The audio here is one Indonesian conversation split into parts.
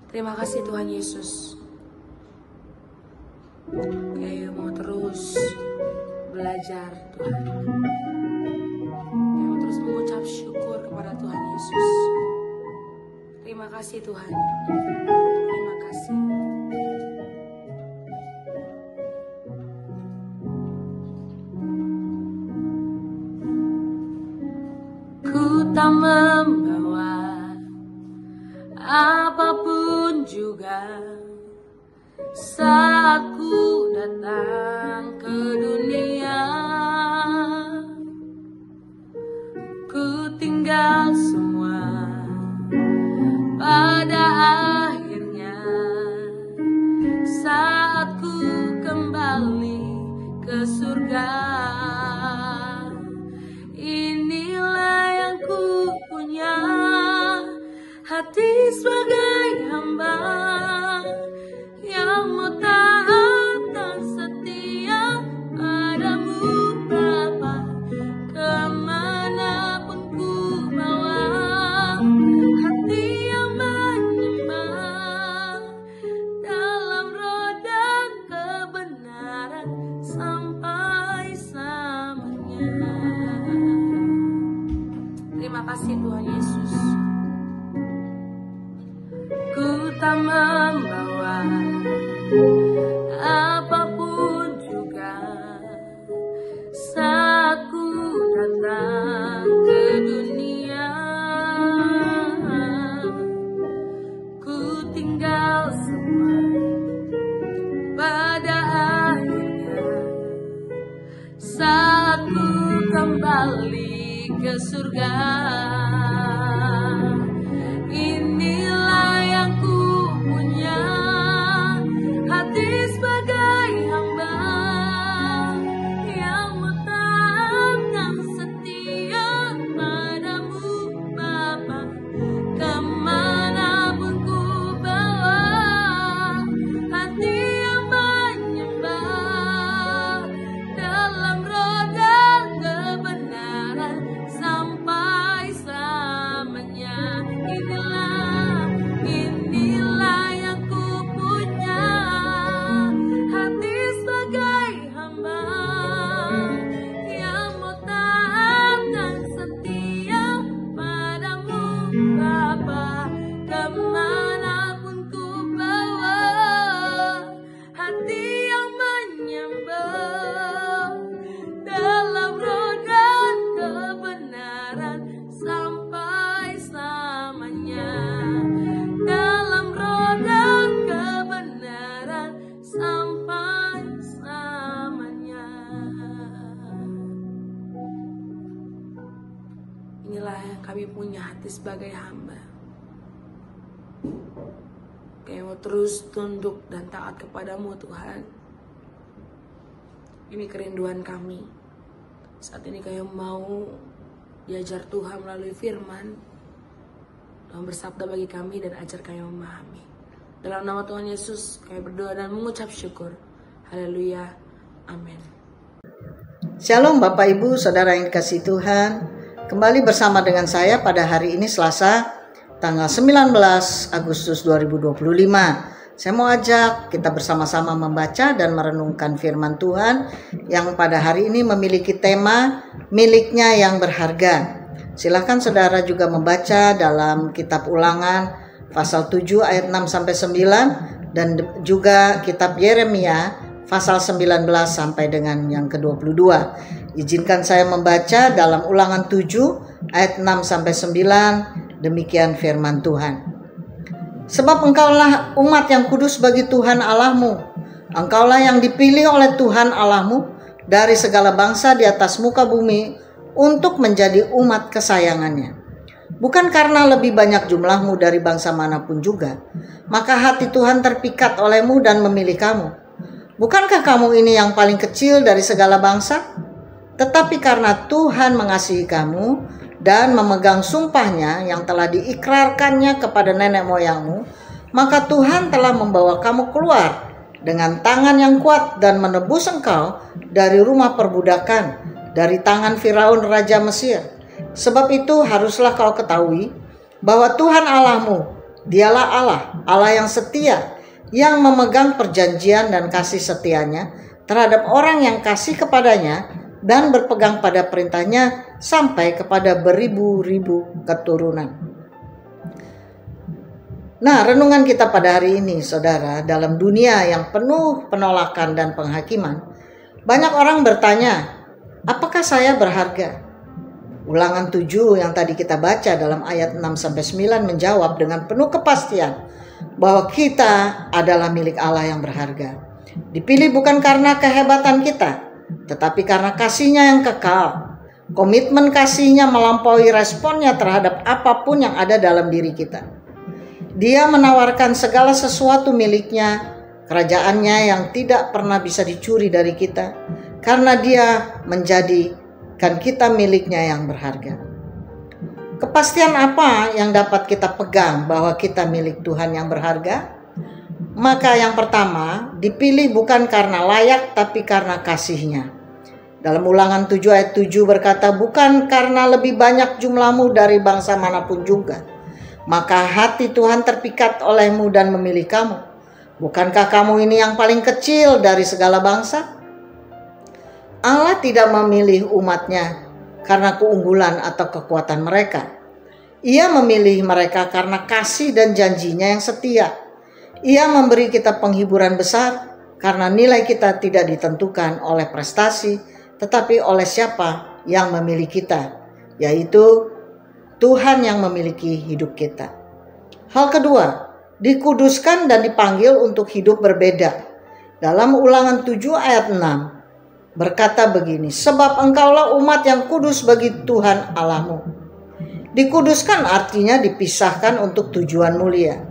Terima kasih Tuhan Yesus. Kayak mau terus belajar Tuhan. Kayak mau terus mengucap syukur kepada Tuhan Yesus. Terima kasih Tuhan. Terima kasih. Ku tak membawa apapun juga saat ku datang ke dunia. Ku tinggal semua pada akhirnya saat ku kembali ke surga. Inilah yang ku punya, hati sebagai hamba yang mau taat dan setia padamu Bapa. Kemanapun ku bawa, hati yang menyembah dalam roda kebenaran sampai selamanya. Terima kasih Tuhan Yesus. Ku tak membawa apapun juga saat ku datang ke dunia. Ku tinggal semua pada akhirnya saat ku kembali ke surga. Inilah yang ku punya, hati sebagai hamba yang mau taat dan setia padamu Bapa. Kemanapun ku bawa, hati yang menyembah dalam roda kebenaran sampai selamanya. Inilah yang ku punya, hati sebagai hamba yang mau taat dan setia padamu Bapa. Kemanapun ku bawa, hati yang menyembah dalam roda kebenaran sampai selamanya. Dalam roda kebenaran sampai selamanya. Inilah yang kami punya, hati sebagai hamba kayak mau terus tunduk dan taat kepadamu Tuhan. Ini kerinduan kami. Saat ini kayak mau diajar Tuhan melalui firman. Tuhan bersabda bagi kami dan ajar kami memahami. Dalam nama Tuhan Yesus kami berdoa dan mengucap syukur. Haleluya. Amin. Shalom Bapak Ibu Saudara yang dikasihi Tuhan. Kembali bersama dengan saya pada hari ini Selasa tanggal 19 Agustus 2025. Saya mau ajak kita bersama-sama membaca dan merenungkan firman Tuhan yang pada hari ini memiliki tema miliknya yang berharga. Silakan saudara juga membaca dalam kitab Ulangan pasal 7 ayat 6 sampai 9 dan juga kitab Yeremia pasal 19 sampai dengan yang ke-22. Izinkan saya membaca dalam Ulangan 7 ayat 6 sampai 9. Demikian firman Tuhan. Sebab engkaulah umat yang kudus bagi Tuhan Allahmu. Engkaulah yang dipilih oleh Tuhan Allahmu dari segala bangsa di atas muka bumi untuk menjadi umat kesayangannya. Bukan karena lebih banyak jumlahmu dari bangsa manapun juga, maka hati Tuhan terpikat olehmu dan memilih kamu. Bukankah kamu ini yang paling kecil dari segala bangsa? Tetapi karena Tuhan mengasihi kamu dan memegang sumpahnya yang telah diikrarkannya kepada nenek moyangmu, maka Tuhan telah membawa kamu keluar dengan tangan yang kuat dan menebus engkau dari rumah perbudakan, dari tangan Firaun Raja Mesir. Sebab itu haruslah kau ketahui bahwa Tuhan Allahmu, Dialah Allah, Allah yang setia, yang memegang perjanjian dan kasih setianya terhadap orang yang kasih kepadanya dan berpegang pada perintahnya sampai kepada beribu-ribu keturunan. Nah, renungan kita pada hari ini, saudara, dalam dunia yang penuh penolakan dan penghakiman, banyak orang bertanya, apakah saya berharga? Ulangan 7 yang tadi kita baca dalam ayat 6-9 menjawab dengan penuh kepastian bahwa kita adalah milik Allah yang berharga. Dipilih bukan karena kehebatan kita, tetapi karena kasih-Nya yang kekal. Komitmen kasih-Nya melampaui responnya terhadap apapun yang ada dalam diri kita. Dia menawarkan segala sesuatu milik-Nya, kerajaannya yang tidak pernah bisa dicuri dari kita, karena Dia menjadikan kita milik-Nya yang berharga. Kepastian apa yang dapat kita pegang bahwa kita milik Tuhan yang berharga? Maka yang pertama, dipilih bukan karena layak tapi karena kasih-Nya. Dalam Ulangan 7 ayat 7 berkata, bukan karena lebih banyak jumlahmu dari bangsa manapun juga, maka hati Tuhan terpikat olehmu dan memilih kamu. Bukankah kamu ini yang paling kecil dari segala bangsa? Allah tidak memilih umat-Nya karena keunggulan atau kekuatan mereka. Ia memilih mereka karena kasih dan janji-Nya yang setia. Ia memberi kita penghiburan besar karena nilai kita tidak ditentukan oleh prestasi, tetapi oleh siapa yang memilih kita, yaitu Tuhan yang memiliki hidup kita. Hal kedua, dikuduskan dan dipanggil untuk hidup berbeda. Dalam Ulangan 7 ayat 6 berkata begini, sebab engkaulah umat yang kudus bagi Tuhan Allahmu. Dikuduskan artinya dipisahkan untuk tujuan mulia.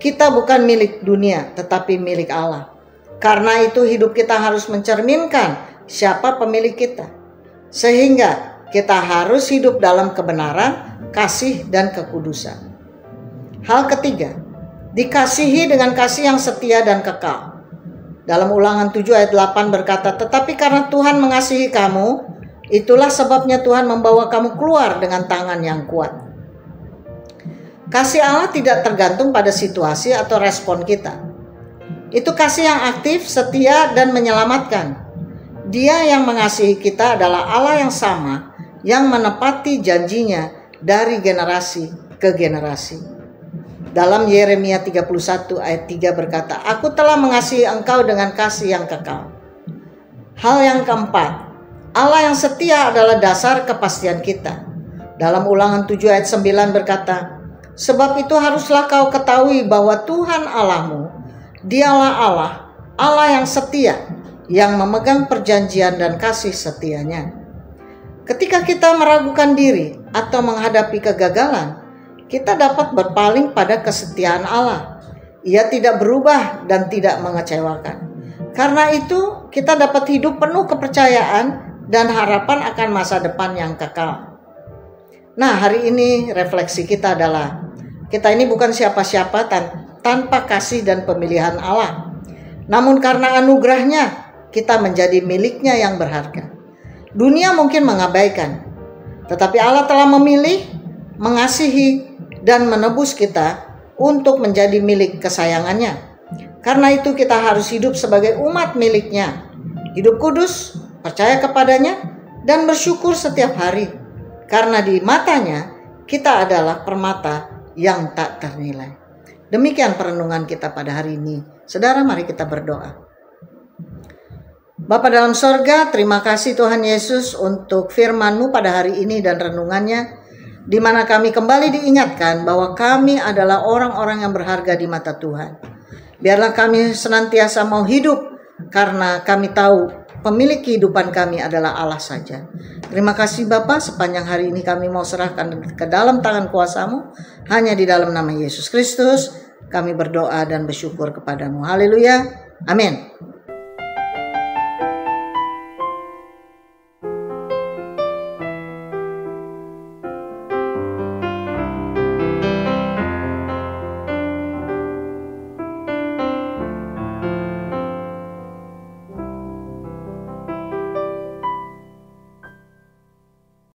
Kita bukan milik dunia, tetapi milik Allah. Karena itu hidup kita harus mencerminkan siapa pemilik kita. Sehingga kita harus hidup dalam kebenaran, kasih, dan kekudusan. Hal ketiga, dikasihi dengan kasih yang setia dan kekal. Dalam Ulangan 7 ayat 8 berkata, tetapi karena Tuhan mengasihi kamu, itulah sebabnya Tuhan membawa kamu keluar dengan tangan yang kuat. Kasih Allah tidak tergantung pada situasi atau respon kita. Itu kasih yang aktif, setia, dan menyelamatkan. Dia yang mengasihi kita adalah Allah yang sama, yang menepati janjinya dari generasi ke generasi. Dalam Yeremia 31 ayat 3 berkata, aku telah mengasihi engkau dengan kasih yang kekal. Hal yang keempat, Allah yang setia adalah dasar kepastian kita. Dalam Ulangan 7 ayat 9 berkata, sebab itu haruslah kau ketahui bahwa Tuhan Allahmu, Dialah Allah, Allah yang setia, yang memegang perjanjian dan kasih setianya. Ketika kita meragukan diri atau menghadapi kegagalan, kita dapat berpaling pada kesetiaan Allah. Ia tidak berubah dan tidak mengecewakan. Karena itu, kita dapat hidup penuh kepercayaan dan harapan akan masa depan yang kekal. Nah, hari ini refleksi kita adalah, kita ini bukan siapa-siapa tanpa kasih dan pemilihan Allah. Namun karena anugerahnya, kita menjadi miliknya yang berharga. Dunia mungkin mengabaikan, tetapi Allah telah memilih, mengasihi, dan menebus kita untuk menjadi milik kesayangannya. Karena itu kita harus hidup sebagai umat miliknya. Hidup kudus, percaya kepadanya, dan bersyukur setiap hari. Karena di matanya kita adalah permata yang tak ternilai. Demikian perenungan kita pada hari ini. Saudara, mari kita berdoa. Bapa dalam sorga, terima kasih Tuhan Yesus untuk firman-Mu pada hari ini dan renungannya, di mana kami kembali diingatkan bahwa kami adalah orang-orang yang berharga di mata Tuhan. Biarlah kami senantiasa mau hidup karena kami tahu pemilik kehidupan kami adalah Allah saja. Terima kasih Bapa, sepanjang hari ini kami mau serahkan ke dalam tangan kuasa-Mu. Hanya di dalam nama Yesus Kristus kami berdoa dan bersyukur kepadamu. Haleluya. Amin.